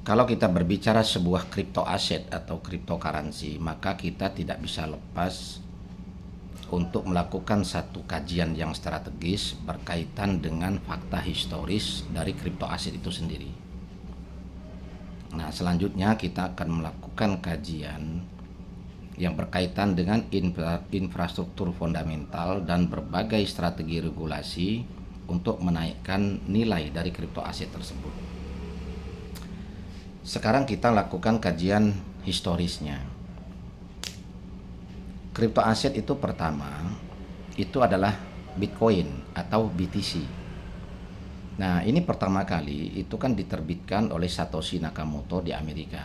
Kalau kita berbicara sebuah crypto aset atau cryptocurrency, maka kita tidak bisa lepas untuk melakukan satu kajian yang strategis berkaitan dengan fakta historis dari crypto aset itu sendiri. Nah, selanjutnya kita akan melakukan kajian yang berkaitan dengan infrastruktur fundamental dan berbagai strategi regulasi untuk menaikkan nilai dari crypto aset tersebut. Sekarang kita lakukan kajian historisnya. Crypto aset itu pertama, itu adalah Bitcoin atau BTC. Nah, ini pertama kali itu kan diterbitkan oleh Satoshi Nakamoto di Amerika,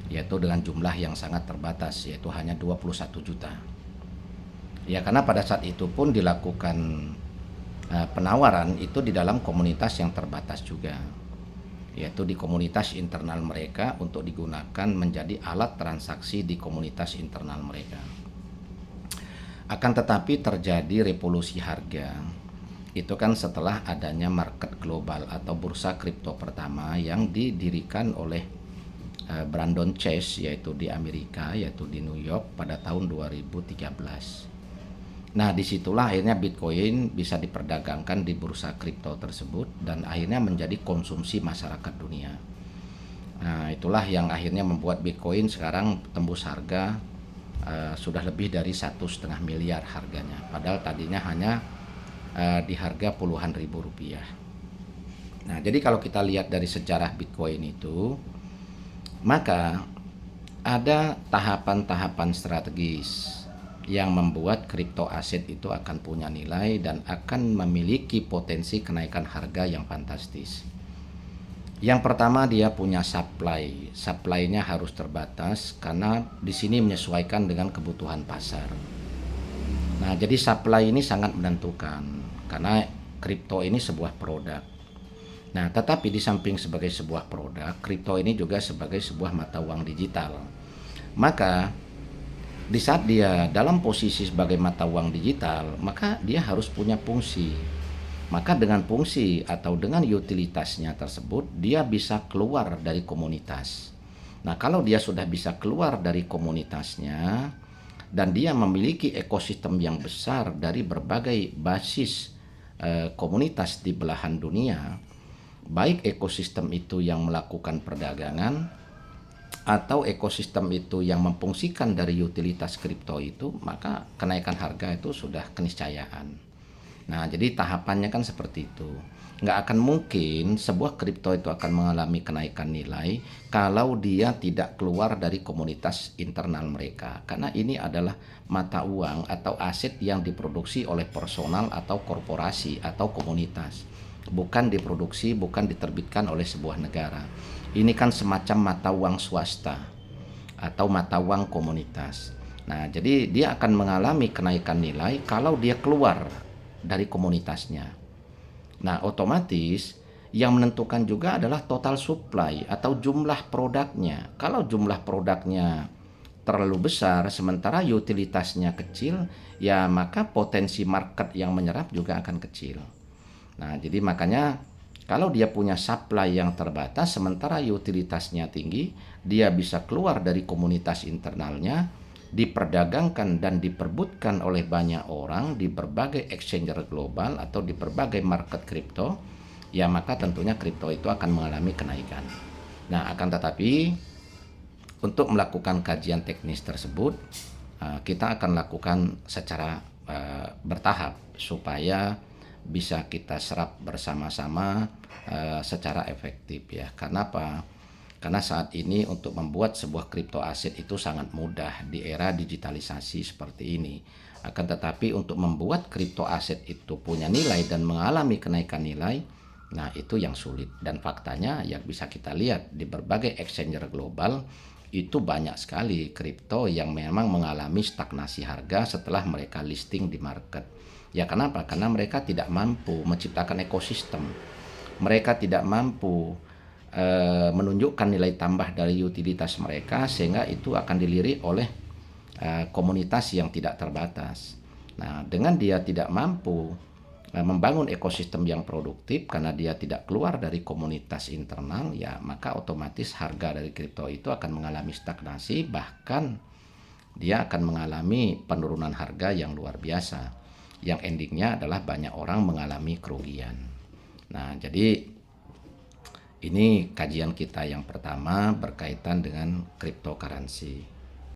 yaitu dengan jumlah yang sangat terbatas, yaitu hanya 21 juta. Ya, karena pada saat itu pun dilakukan penawaran itu di dalam komunitas yang terbatas juga, yaitu di komunitas internal mereka untuk digunakan menjadi alat transaksi di komunitas internal mereka. Akan tetapi terjadi revolusi harga, itu kan setelah adanya market global atau bursa kripto pertama yang didirikan oleh Brandon Chase, yaitu di Amerika, yaitu di New York pada tahun 2013. Nah, disitulah akhirnya Bitcoin bisa diperdagangkan di bursa kripto tersebut dan akhirnya menjadi konsumsi masyarakat dunia. Nah, itulah yang akhirnya membuat Bitcoin sekarang tembus harga sudah lebih dari 1,5 miliar harganya. Padahal tadinya hanya di harga puluhan ribu rupiah. Nah, jadi kalau kita lihat dari sejarah Bitcoin itu, maka ada tahapan-tahapan strategis yang membuat kripto aset itu akan punya nilai dan akan memiliki potensi kenaikan harga yang fantastis. Yang pertama, dia punya supply. Supply-nya harus terbatas karena di sini menyesuaikan dengan kebutuhan pasar. Nah, jadi supply ini sangat menentukan karena kripto ini sebuah produk. Nah, tetapi di samping sebagai sebuah produk, kripto ini juga sebagai sebuah mata uang digital. Maka di saat dia dalam posisi sebagai mata uang digital, maka dia harus punya fungsi. Maka dengan fungsi atau dengan utilitasnya tersebut, dia bisa keluar dari komunitas. Nah, kalau dia sudah bisa keluar dari komunitasnya dan dia memiliki ekosistem yang besar dari berbagai basis komunitas di belahan dunia, baik ekosistem itu yang melakukan perdagangan atau ekosistem itu yang memfungsikan dari utilitas kripto itu, maka kenaikan harga itu sudah keniscayaan. Nah, jadi tahapannya kan seperti itu. Nggak akan mungkin sebuah kripto itu akan mengalami kenaikan nilai kalau dia tidak keluar dari komunitas internal mereka. Karena ini adalah mata uang atau aset yang diproduksi oleh personal atau korporasi atau komunitas. Bukan diproduksi, bukan diterbitkan oleh sebuah negara. Ini kan semacam mata uang swasta atau mata uang komunitas. Nah, jadi dia akan mengalami kenaikan nilai kalau dia keluar dari komunitasnya. Nah, otomatis yang menentukan juga adalah total supply atau jumlah produknya. Kalau jumlah produknya terlalu besar sementara utilitasnya kecil, ya maka potensi market yang menyerap juga akan kecil. Nah, jadi makanya kalau dia punya supply yang terbatas sementara utilitasnya tinggi, dia bisa keluar dari komunitas internalnya, diperdagangkan dan diperbutkan oleh banyak orang di berbagai exchanger global atau di berbagai market kripto, ya maka tentunya kripto itu akan mengalami kenaikan. Nah, akan tetapi untuk melakukan kajian teknis tersebut, kita akan lakukan secara bertahap supaya bisa kita serap bersama-sama secara efektif ya. Karena apa? Karena saat ini untuk membuat sebuah kripto aset itu sangat mudah di era digitalisasi seperti ini. Akan tetapi untuk membuat kripto aset itu punya nilai dan mengalami kenaikan nilai, nah itu yang sulit. Dan faktanya yang bisa kita lihat di berbagai exchanger global itu banyak sekali kripto yang memang mengalami stagnasi harga setelah mereka listing di market. Ya, kenapa? Karena mereka tidak mampu menciptakan ekosistem. Mereka tidak mampu menunjukkan nilai tambah dari utilitas mereka sehingga itu akan dilirik oleh komunitas yang tidak terbatas. Nah, dengan dia tidak mampu membangun ekosistem yang produktif karena dia tidak keluar dari komunitas internal, ya maka otomatis harga dari kripto itu akan mengalami stagnasi, bahkan dia akan mengalami penurunan harga yang luar biasa, yang endingnya adalah banyak orang mengalami kerugian. Nah, jadi ini kajian kita yang pertama berkaitan dengan cryptocurrency.